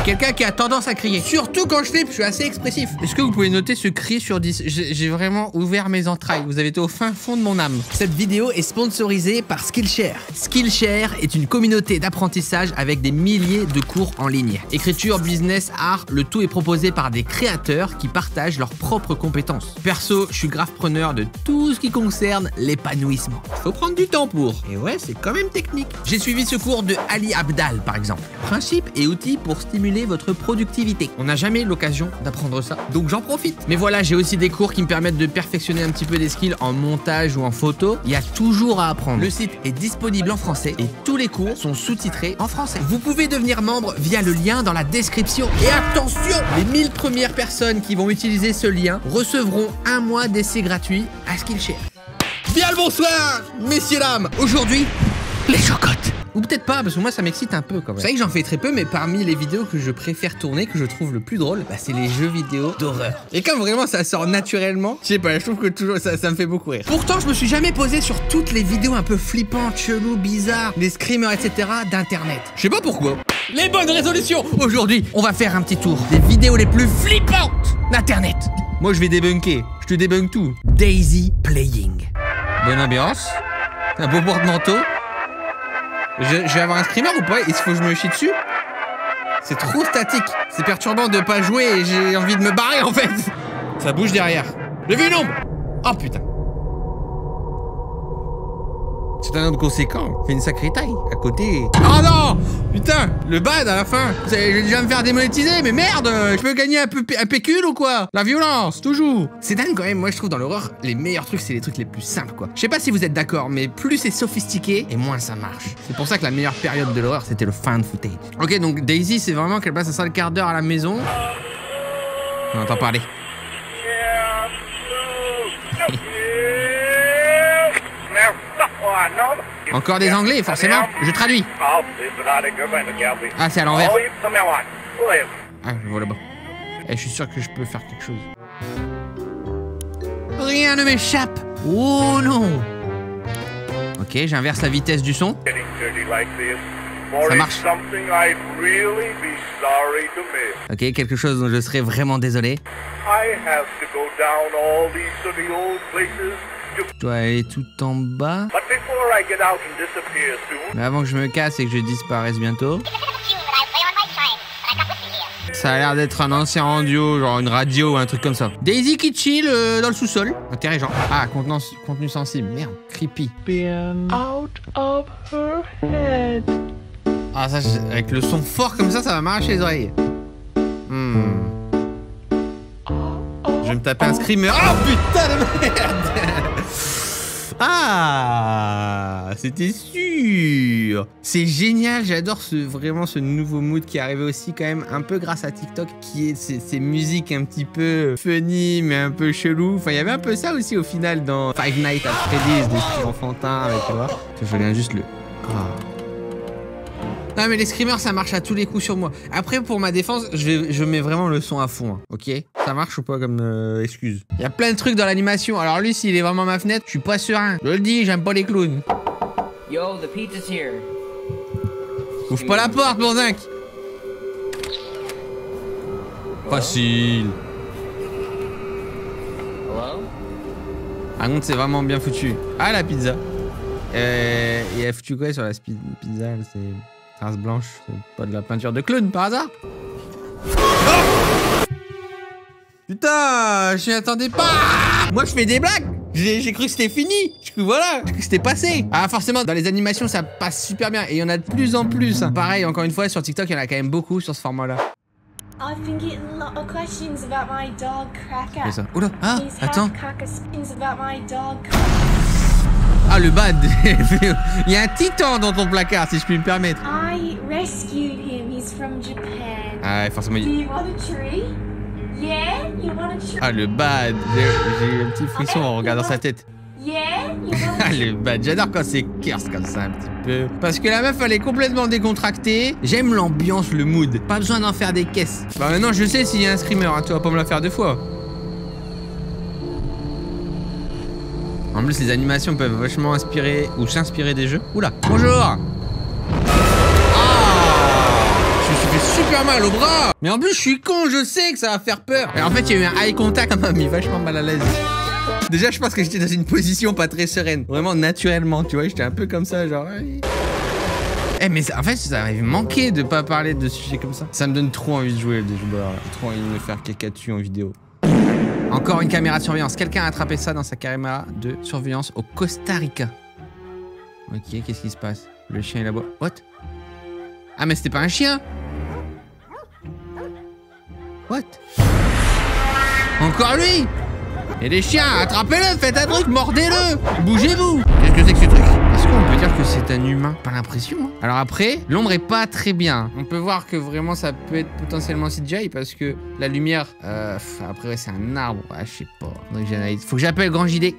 quelqu'un qui a tendance à crier. Surtout quand je flippe, je suis assez expressif. Est-ce que vous pouvez noter ce cri sur 10? J'ai vraiment ouvert mes entrailles. Vous avez été au fin fond de mon âme. Cette vidéo est sponsorisée par Skillshare. Skillshare est une communauté d'apprentissage avec des milliers de cours en ligne. Écriture, business, art, le tout est proposé par des créateurs qui partagent leurs propres compétences. Perso, je suis grave preneur de tout ce qui concerne l'épanouissement. Faut prendre du temps pour. Et ouais, c'est quand même technique. J'ai suivi ce cours de Ali Abdal, par exemple. Principes et outils pour stimuler votre productivité. On n'a jamais l'occasion d'apprendre ça, donc j'en profite. Mais voilà, j'ai aussi des cours qui me permettent de perfectionner un petit peu des skills en montage ou en photo. Il y a toujours à apprendre. Le site est disponible en français et tous les cours sont sous-titrés en français. Vous pouvez devenir membre via le lien dans la description. Et attention, les 1000 premières personnes qui vont utiliser ce lien recevront un mois d'essai gratuit à Skillshare. Bien le bonsoir, messieurs dames. Aujourd'hui, les chocottes. Ou peut-être pas, parce que moi ça m'excite un peu quand même. C'est vrai que j'en fais très peu, mais parmi les vidéos que je préfère tourner, que je trouve le plus drôle, bah, c'est les jeux vidéo d'horreur. Et comme vraiment ça sort naturellement, je sais pas, je trouve que toujours ça me fait beaucoup rire. Pourtant, je me suis jamais posé sur toutes les vidéos un peu flippantes, cheloues, bizarres, les screamers, etc. d'internet. Je sais pas pourquoi. Les bonnes résolutions. Aujourd'hui, on va faire un petit tour des vidéos les plus flippantes d'internet. Moi je vais débunker, je te débunk tout. Daisy Playing. Bonne ambiance, un beau porte-manteau. Je vais avoir un screamer ou pas? Il faut que je me chie dessus? C'est trop statique. C'est perturbant de pas jouer et j'ai envie de me barrer en fait. Ça bouge derrière. J'ai vu une ombre. Oh putain. C'est un homme conséquent. Il fait une sacrée taille à côté. Oh non. Putain, le bad à la fin. Je vais déjà me faire démonétiser, mais merde. Je peux gagner un pécule ou quoi? La violence, toujours. C'est dingue quand même. Moi, je trouve dans l'horreur, les meilleurs trucs, c'est les trucs les plus simples, quoi. Je sais pas si vous êtes d'accord, mais plus c'est sophistiqué et moins ça marche. C'est pour ça que la meilleure période de l'horreur, c'était le found footage. Ok, donc Daisy, c'est vraiment qu'elle passe un sale quart d'heure à la maison. On entend parler. Encore des anglais, forcément. Je traduis. Ah, c'est à l'envers. Ah, je vois là-bas. Et je suis sûr que je peux faire quelque chose. Rien ne m'échappe. Oh non. Ok, j'inverse la vitesse du son. Ça marche. Ok, quelque chose dont je serais vraiment désolé. Je dois aller tout en bas. Mais avant que je me casse et que je disparaisse bientôt. Ça a l'air d'être un ancien audio, genre une radio ou un truc comme ça. Daisy qui chill dans le sous-sol. Intéressant. Ah, contenu sensible. Merde, creepy. Out of her head. Ah, ça, avec le son fort comme ça va m'arracher les oreilles. Je vais me taper un screamer. Oh putain de merde. Ah, c'était sûr. C'est génial, j'adore vraiment ce nouveau mood qui est arrivé aussi quand même un peu grâce à TikTok, qui est ces musiques un petit peu funny mais un peu chelou. Enfin, il y avait un peu ça aussi au final dans Five Nights at Freddy's, des trucs enfantins avec, tu vois. Je viens juste le... Non mais les screamers ça marche à tous les coups sur moi. Après pour ma défense je mets vraiment le son à fond, hein, ok? Ça marche ou pas comme excuse? Il y a plein de trucs dans l'animation. Alors lui s'il est vraiment ma fenêtre, je suis pas serein. Je le dis, j'aime pas les clowns. Yo, the pizza's here. Ouvre pas la porte, bon zinc. Facile. Hello? Par contre c'est vraiment bien foutu. Ah la pizza. Il a foutu quoi sur la pizza? C'est... trace blanche, c'est pas de la peinture de clown par hasard? Oh putain, je m'y attendais pas. Moi je fais des blagues. J'ai cru que c'était fini. Voilà, j'ai cru que c'était passé. Ah forcément, dans les animations ça passe super bien. Et il y en a de plus en plus. Pareil, encore une fois, sur TikTok, il y en a quand même beaucoup sur ce format-là. I've been getting a lot of questions about my dog Cracker. C'est ça. Oula, ah, Please attends. have Cracker questions about my dog. Ah le bad. Il y a un titan dans ton placard, si je puis me permettre. I rescued him. He's from Japan. Ah ouais, forcément. Do you want a tree? Yeah, you want a tree? Ah le bad. J'ai un petit frisson en regardant sa tête. Yeah, you want Ah le bad, j'adore quand c'est curse comme ça un petit peu. Parce que la meuf elle est complètement décontractée. J'aime l'ambiance, le mood. Pas besoin d'en faire des caisses. Bah maintenant je sais s'il y a un screamer, hein. Tu vas pas me la faire deux fois. En plus les animations peuvent vachement inspirer ou s'inspirer des jeux. Oula, bonjour. Ah, je me suis fait super super mal au bras. Mais en plus, je suis con, je sais que ça va faire peur. Et en fait, il y a eu un eye contact, ça m'a mis vachement mal à l'aise. Déjà, je pense que j'étais dans une position pas très sereine. Vraiment, naturellement, tu vois, j'étais un peu comme ça, genre... Eh mais en fait ça m'avait manqué de pas parler de sujets comme ça. Ça me donne trop envie de jouer des joueurs. J'ai trop envie de me faire caca dessus en vidéo. Encore une caméra de surveillance. Quelqu'un a attrapé ça dans sa caméra de surveillance au Costa Rica. Ok, qu'est-ce qui se passe? Le chien est là-bas. What? Ah mais c'était pas un chien? What? Encore lui? Et les chiens, attrapez-le, faites un truc, mordez-le! Bougez-vous! Qu'est-ce que c'est que ce truc? Est-ce qu'on peut dire que c'est un humain? Pas l'impression, hein. Alors après, l'ombre est pas très bien. On peut voir que vraiment ça peut être potentiellement CGI parce que la lumière... après, ouais, c'est un arbre. Ouais, je sais pas. Faudrait que j'analyse. Faut que j'appelle Grand JD.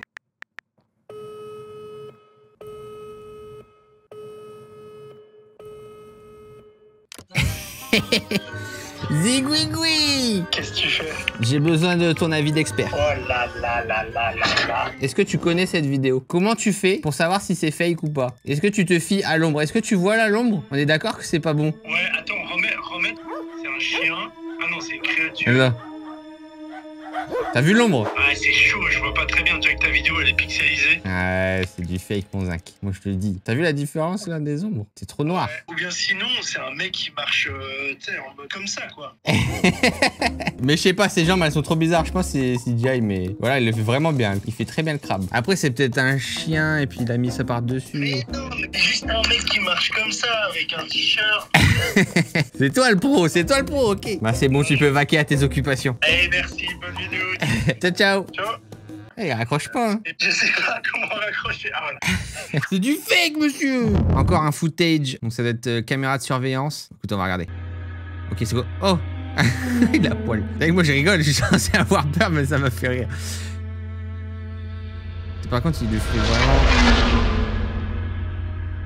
Zigouigoui! Qu'est-ce que tu fais? J'ai besoin de ton avis d'expert. Oh là là là là là là. Est-ce que tu connais cette vidéo? Comment tu fais pour savoir si c'est fake ou pas? Est-ce que tu te fies à l'ombre? Est-ce que tu vois là l'ombre? On est d'accord que c'est pas bon? Ouais, attends, remets. C'est un chien. Ah non, c'est une créature. Là. T'as vu l'ombre? Ouais, c'est chaud, je vois pas très bien. Déjà que ta vidéo elle est pixelisée. Ouais, c'est du fake, mon Zach. Moi, je te le dis. T'as vu la différence là des ombres? C'est trop noir. Ouais. Ou bien sinon, c'est un mec qui marche, tu sais, en mode comme ça, quoi. Mais je sais pas, ses jambes elles sont trop bizarres. Je pense que c'est CGI, mais voilà, il le fait vraiment bien. Il fait très bien le crabe. Après, c'est peut-être un chien et puis il a mis ça par-dessus. Mais non, mais c'est juste un mec qui marche comme ça avec un t-shirt. C'est toi le pro, ok. Bah, c'est bon, tu peux vaquer à tes occupations. Allez, merci, bonne vidéo. Ciao, ciao. Ciao. Il raccroche pas, hein. Je sais pas comment raccrocher. Ah voilà. C'est du fake, monsieur. Encore un footage. Donc ça doit être caméra de surveillance. Écoute, on va regarder. Ok, c'est quoi? Oh. Il a poil. Avec moi, je rigole. Je suis censé avoir peur, mais ça m'a fait rire. Par contre, il le fait vraiment...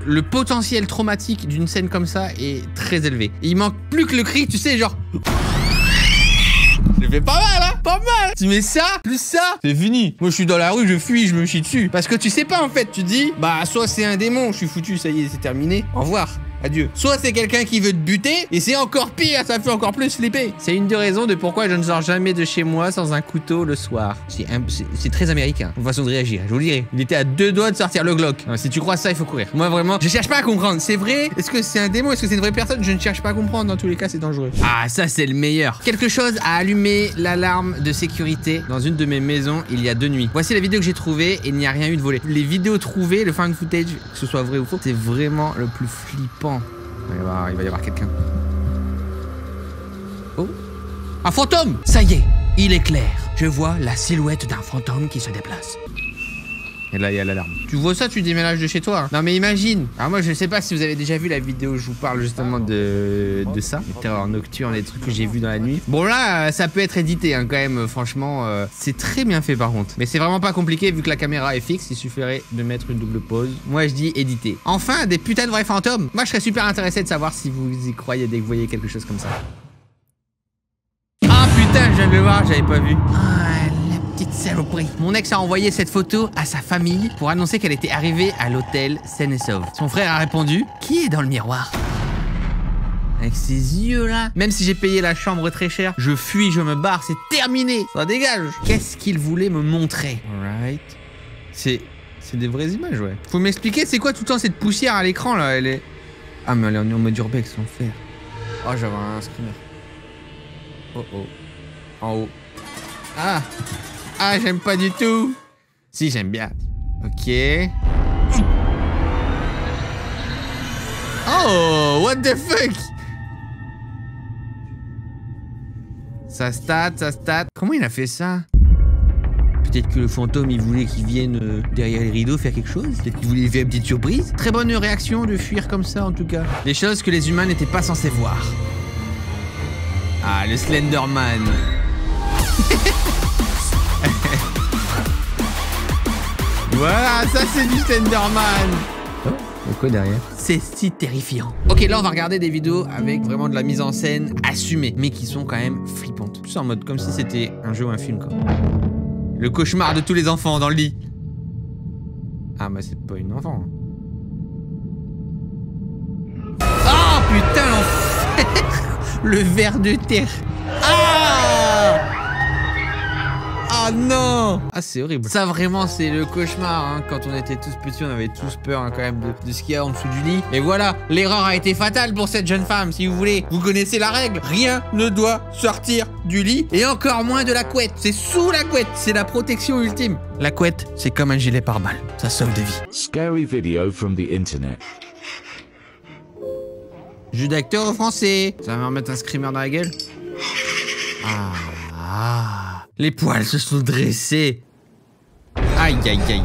Le potentiel traumatique d'une scène comme ça est très élevé. Il manque plus que le cri, tu sais, genre... Je fais pas mal, hein? Pas mal! Tu mets ça, plus ça, c'est fini. Moi, je suis dans la rue, je fuis, je me chie dessus. Parce que tu sais pas, en fait. Tu dis, bah, soit c'est un démon, je suis foutu, ça y est, c'est terminé. Au revoir. Adieu. Soit c'est quelqu'un qui veut te buter, et c'est encore pire, ça fait encore plus flipper. C'est une des raisons de pourquoi je ne sors jamais de chez moi sans un couteau le soir. C'est très américain, une façon de réagir, je vous le dirai. Il était à 2 doigts de sortir le Glock. Non, si tu crois ça, il faut courir. Moi, vraiment, je cherche pas à comprendre. C'est vrai? Est-ce que c'est un démon? Est-ce que c'est une vraie personne? Je ne cherche pas à comprendre. Dans tous les cas, c'est dangereux. Ah, ça, c'est le meilleur. Quelque chose a allumé l'alarme de sécurité dans une de mes maisons il y a 2 nuits. Voici la vidéo que j'ai trouvée et il n'y a rien eu de volé. Les vidéos trouvées, le found footage, que ce soit vrai ou faux, c'est vraiment le plus flippant. Il va y avoir quelqu'un. Oh. Un fantôme! Ça y est, il est clair. Je vois la silhouette d'un fantôme qui se déplace. Et là, il y a l'alarme. Tu vois ça, tu déménages de chez toi. Hein. Non, mais imagine. Alors moi, je sais pas si vous avez déjà vu la vidéo où je vous parle justement de ça. Les terreurs nocturnes, les trucs que j'ai vus dans la nuit. Bon, là, ça peut être édité, hein, quand même. Franchement, c'est très bien fait par contre. Mais c'est vraiment pas compliqué vu que la caméra est fixe. Il suffirait de mettre une double pause. Moi, je dis éditer. Enfin, des putains de vrais fantômes. Moi, je serais super intéressé de savoir si vous y croyez dès que vous voyez quelque chose comme ça. Ah putain, je viens de le voir, j'avais pas vu. Petite saloperie. Mon ex a envoyé cette photo à sa famille pour annoncer qu'elle était arrivée à l'hôtel saine et sauve. Son frère a répondu: qui est dans le miroir? Avec ses yeux là. Même si j'ai payé la chambre très cher, je fuis, je me barre, c'est terminé. Ça dégage. Qu'est-ce qu'il voulait me montrer? Alright. C'est des vraies images, ouais. Faut m'expliquer, c'est quoi tout le temps cette poussière à l'écran là? Elle est... Ah mais elle est en mode urbex, l'enfer. Oh, j'avais un screamer. Oh oh. En haut. Ah. Ah, j'aime pas du tout. Si, j'aime bien. Ok. Oh, what the fuck? Ça stat. Comment il a fait ça? Peut-être que le fantôme, il voulait qu'il vienne derrière les rideaux faire quelque chose. Peut-être qu'il voulait faire une petite surprise. Très bonne réaction de fuir comme ça, en tout cas. Des choses que les humains n'étaient pas censés voir. Ah, le Slenderman. Voilà, ça c'est du Slenderman. Oh, et quoi derrière? C'est si terrifiant. Ok, là on va regarder des vidéos avec vraiment de la mise en scène assumée, mais qui sont quand même flippantes. Plus en mode comme si c'était un jeu ou un film, quoi. Le cauchemar de tous les enfants dans le lit. Ah, bah c'est pas une enfant. Oh putain, l'enfer. Le ver de terre. Ah! Ah non! Ah, c'est horrible. Ça, vraiment, c'est le cauchemar. Hein. Quand on était tous petits, on avait tous peur hein, quand même de ce qu'il y a en dessous du lit. Et voilà, l'erreur a été fatale pour cette jeune femme, si vous voulez. Vous connaissez la règle. Rien ne doit sortir du lit et encore moins de la couette. C'est sous la couette. C'est la protection ultime. La couette, c'est comme un gilet pare-balles. Ça sauve des vies. Scary video from the internet. Jeu d'acteur au français. Ça va me remettre un screamer dans la gueule. Ah. Les poils se sont dressés. Aïe, aïe, aïe.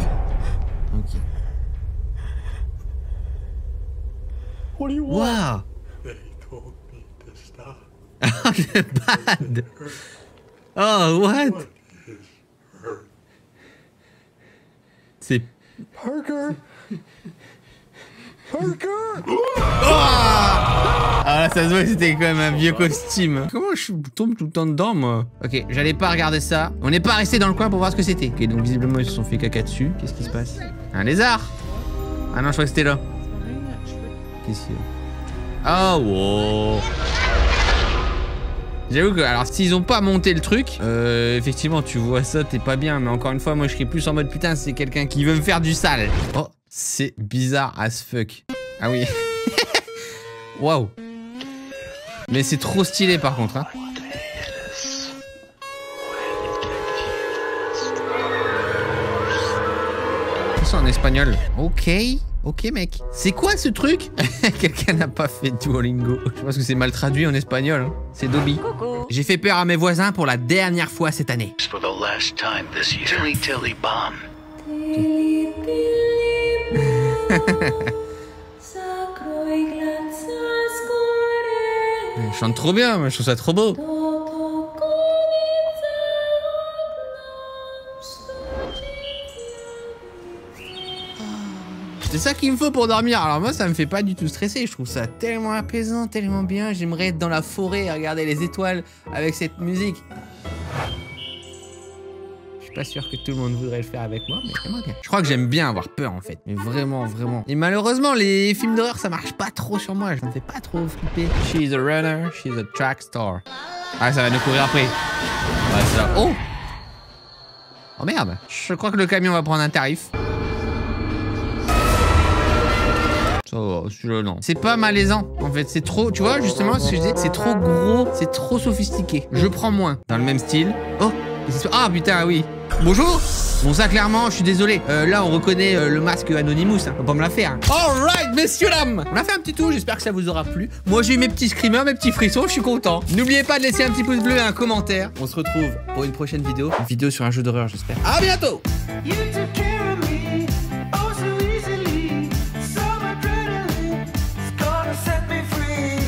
Ok. Waouh. Oh, le bad. Oh, what? C'est... Parker. Ah là, ça se voit que c'était quand même un vieux costume. Comment je tombe tout le temps dedans, moi? Ok, j'allais pas regarder ça. On n'est pas resté dans le coin pour voir ce que c'était. Ok, donc visiblement, ils se sont fait caca dessus. Qu'est-ce qui se passe? Un lézard? Ah non, je crois que c'était là. Qu'est-ce qu'il y a? Oh, wow. J'avoue que, alors, s'ils ont pas monté le truc, effectivement, tu vois ça, t'es pas bien. Mais encore une fois, moi, je serais plus en mode, putain, c'est quelqu'un qui veut me faire du sale. Oh, c'est bizarre as fuck. Ah oui. Waouh. Mais c'est trop stylé, par contre, hein. C'est en espagnol. Ok. Ok, mec. C'est quoi ce truc? Quelqu'un n'a pas fait Duolingo. Je pense que c'est mal traduit en espagnol. Hein. C'est Dobby. J'ai fait peur à mes voisins pour la dernière fois cette année. For the last time this year. Tilly Tilly Bomb. Il chante trop bien, mais je trouve ça trop beau. C'est ça qu'il me faut pour dormir. Alors moi, ça me fait pas du tout stresser. Je trouve ça tellement apaisant, tellement bien. J'aimerais être dans la forêt et regarder les étoiles avec cette musique. Je suis pas sûr que tout le monde voudrait le faire avec moi, mais j'aimerais bien. Je crois que j'aime bien avoir peur, en fait. Mais vraiment, vraiment. Et malheureusement, les films d'horreur, ça marche pas trop sur moi. Ça me fait pas trop flipper. She's a runner, she's a track star. Ah, ça va nous courir après. Ouais, ça... Oh! Oh merde. Je crois que le camion va prendre un tarif. Ça va, celui-là, non. C'est pas malaisant, en fait. C'est trop, tu vois, justement, ce que je disais, c'est trop gros, c'est trop sophistiqué. Je prends moins. Dans le même style. Oh! Ah, putain, oui. Bonjour! Bon, ça, clairement, je suis désolé. Là, on reconnaît le masque Anonymous. Hein. On va pas me la faire. Hein. Alright, messieurs, dames! On a fait un petit tour, j'espère que ça vous aura plu. Moi, j'ai eu mes petits screamers, mes petits frissons, je suis content. N'oubliez pas de laisser un petit pouce bleu et un commentaire. On se retrouve pour une prochaine vidéo. Une vidéo sur un jeu d'horreur, j'espère. À bientôt! You took care of me.